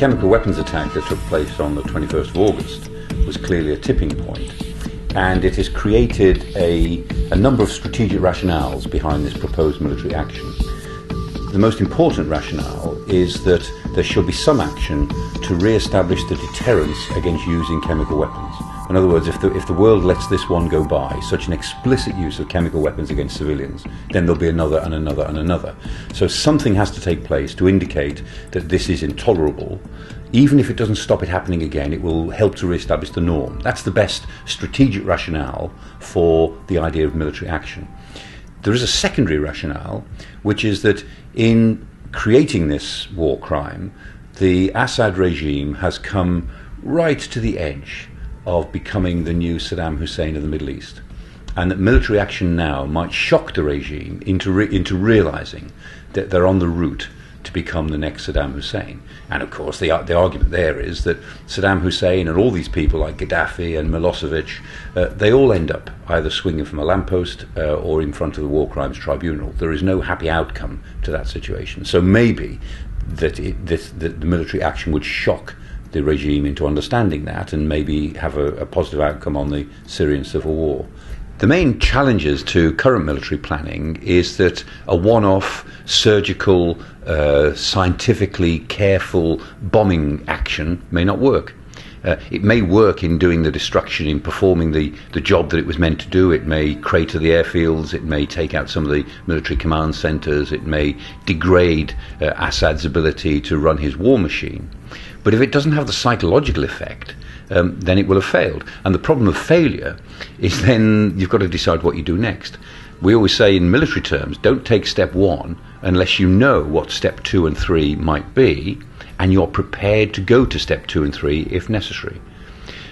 chemical weapons attack that took place on the 21st of August was clearly a tipping point, and it has created a number of strategic rationales behind this proposed military action. The most important rationale is that there should be some action to re-establish the deterrence against using chemical weapons. In other words, if the world lets this one go by, such an explicit use of chemical weapons against civilians, then there'll be another and another and another. So something has to take place to indicate that this is intolerable. Even if it doesn't stop it happening again, it will help to re-establish the norm. That's the best strategic rationale for the idea of military action. There is a secondary rationale, which is that in creating this war crime, the Assad regime has come right to the edge of becoming the new Saddam Hussein of the Middle East, and that military action now might shock the regime into realizing that they're on the route to become the next Saddam Hussein. And of course the argument there is that Saddam Hussein and all these people like Gaddafi and Milosevic, they all end up either swinging from a lamppost or in front of the War Crimes Tribunal. There is no happy outcome to that situation. So maybe that the military action would shock the regime into understanding that and maybe have a positive outcome on the Syrian civil war. The main challenges to current military planning is that a one-off, surgical, scientifically careful bombing action may not work. It may work in doing the destruction, in performing the job that it was meant to do. It may crater the airfields, it may take out some of the military command centres, it may degrade Assad's ability to run his war machine. But if it doesn't have the psychological effect, then it will have failed. And the problem of failure is then you've got to decide what you do next. We always say in military terms, don't take step one unless you know what step 2 and 3 might be, and you're prepared to go to step 2 and 3 if necessary.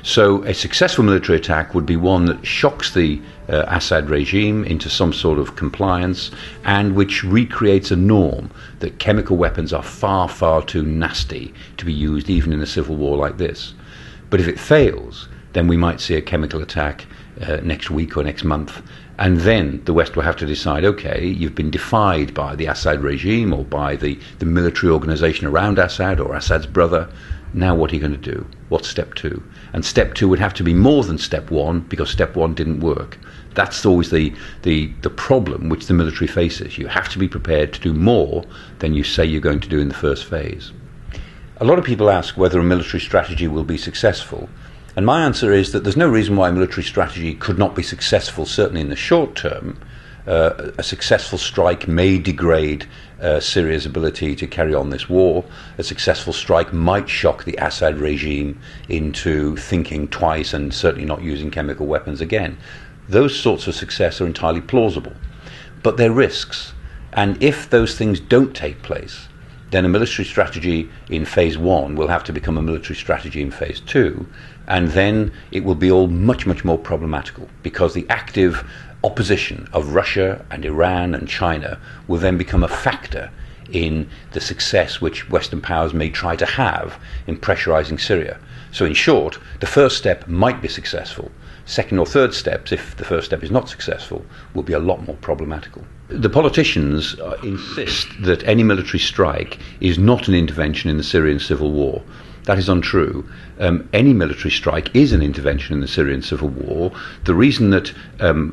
So a successful military attack would be one that shocks the Assad regime into some sort of compliance, and which recreates a norm that chemical weapons are far, far too nasty to be used even in a civil war like this. But if it fails, then we might see a chemical attack next week or next month, and then the West will have to decide, okay, you've been defied by the Assad regime or by the military organization around Assad or Assad's brother. Now what are you going to do? What's step 2? And step 2 would have to be more than step 1, because step 1 didn't work. That's always the problem which the military faces. You have to be prepared to do more than you say you're going to do in the first phase. A lot of people ask whether a military strategy will be successful, and my answer is that there's no reason why a military strategy could not be successful, certainly in the short term. A successful strike may degrade Syria's ability to carry on this war. A successful strike might shock the Assad regime into thinking twice and certainly not using chemical weapons again. Those sorts of success are entirely plausible, but they're risks. And if those things don't take place, then a military strategy in phase 1 will have to become a military strategy in phase 2, and then it will be all much, much more problematical, because the active opposition of Russia and Iran and China will then become a factor in the success which Western powers may try to have in pressurizing Syria. So in short, the first step might be successful. Second or third steps, if the first step is not successful, will be a lot more problematical. The politicians insist that any military strike is not an intervention in the Syrian civil war. That is untrue. Any military strike is an intervention in the Syrian civil war. The reason that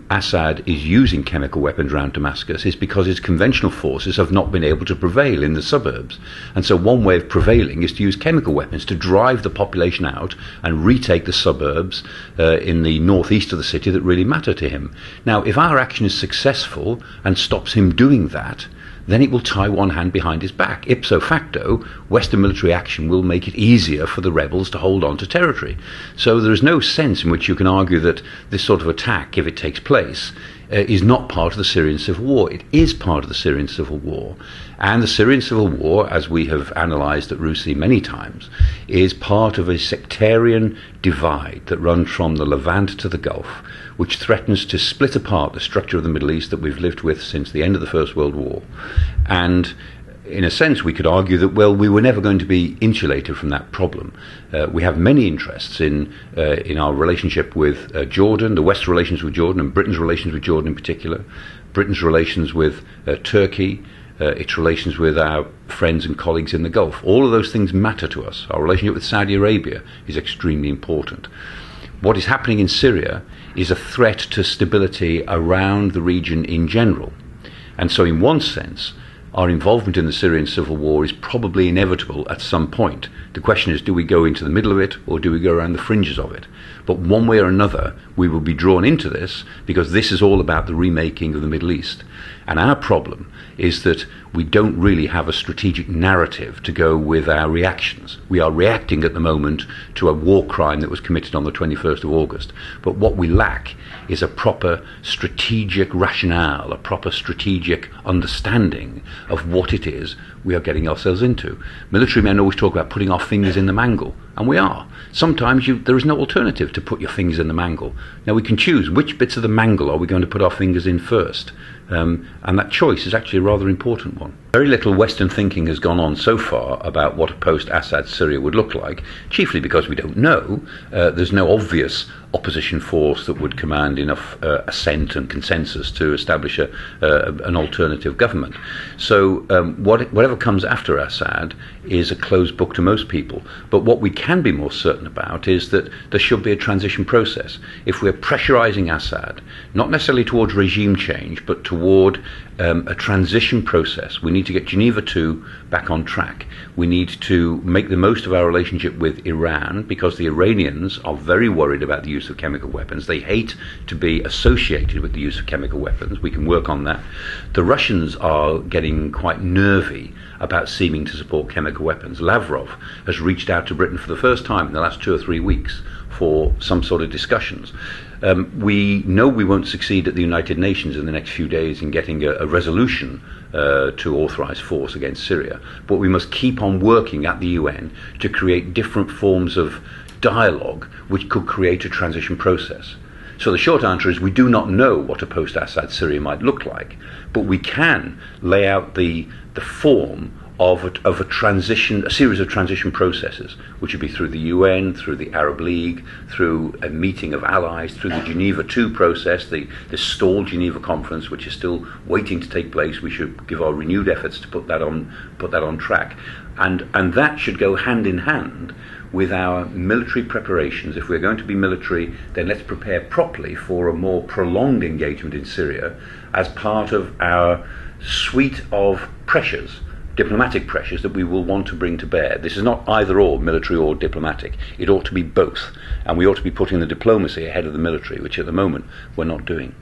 Assad is using chemical weapons around Damascus is because his conventional forces have not been able to prevail in the suburbs. And so one way of prevailing is to use chemical weapons to drive the population out and retake the suburbs in the northeast of the city that really matter to him. Now, if our action is successful and stops him doing that, then it will tie one hand behind his back. Ipso facto, Western military action will make it easier for the rebels to hold on to territory. So there is no sense in which you can argue that this sort of attack, if it takes place, is not part of the Syrian civil war. It is part of the Syrian civil war. And the Syrian civil war, as we have analysed at RUSI many times, is part of a sectarian divide that runs from the Levant to the Gulf, which threatens to split apart the structure of the Middle East that we've lived with since the end of the First World War. And in a sense, we could argue that, well, we were never going to be insulated from that problem. We have many interests in our relationship with Jordan, the West's relations with Jordan, and Britain's relations with Jordan in particular, Britain's relations with Turkey, its relations with our friends and colleagues in the Gulf. All of those things matter to us. Our relationship with Saudi Arabia is extremely important. What is happening in Syria is a threat to stability around the region in general. And so in one sense, our involvement in the Syrian civil war is probably inevitable at some point. The question is, do we go into the middle of it or do we go around the fringes of it? But one way or another, we will be drawn into this because this is all about the remaking of the Middle East. And our problem is that we don't really have a strategic narrative to go with our reactions. We are reacting at the moment to a war crime that was committed on the 21st of August. But what we lack is a proper strategic rationale, a proper strategic understanding of what it is we are getting ourselves into. Military men always talk about putting our fingers in the mangle, and we are. Sometimes there is no alternative to put your fingers in the mangle. Now we can choose which bits of the mangle are we going to put our fingers in first. And that choice is actually a rather important one. Very little Western thinking has gone on so far about what a post-Assad Syria would look like, chiefly because we don't know. There's no obvious opposition force that would command enough assent and consensus to establish an alternative government. So whatever comes after Assad is a closed book to most people. But what we can be more certain about is that there should be a transition process. If we're pressurizing Assad, not necessarily towards regime change, but toward a transition process, we need to get Geneva II back on track. We need to make the most of our relationship with Iran, because the Iranians are very worried about the use of chemical weapons. They hate to be associated with the use of chemical weapons. We can work on that. The Russians are getting quite nervy about seeming to support chemical weapons. Lavrov has reached out to Britain for the first time in the last 2 or 3 weeks for some sort of discussions. We know we won't succeed at the United Nations in the next few days in getting a resolution to authorize force against Syria, but we must keep on working at the UN to create different forms of dialogue which could create a transition process. So the short answer is we do not know what a post-Assad Syria might look like, but we can lay out the form of a transition, a series of transition processes, which would be through the UN, through the Arab League, through a meeting of allies, through the Geneva II process, the stalled Geneva conference, which is still waiting to take place. We should give our renewed efforts to put that on track, and that should go hand in hand with our military preparations. If we're going to be military, then let's prepare properly for a more prolonged engagement in Syria as part of our suite of pressures, diplomatic pressures that we will want to bring to bear. This is not either or, military or diplomatic. It ought to be both, and we ought to be putting the diplomacy ahead of the military, which at the moment we're not doing.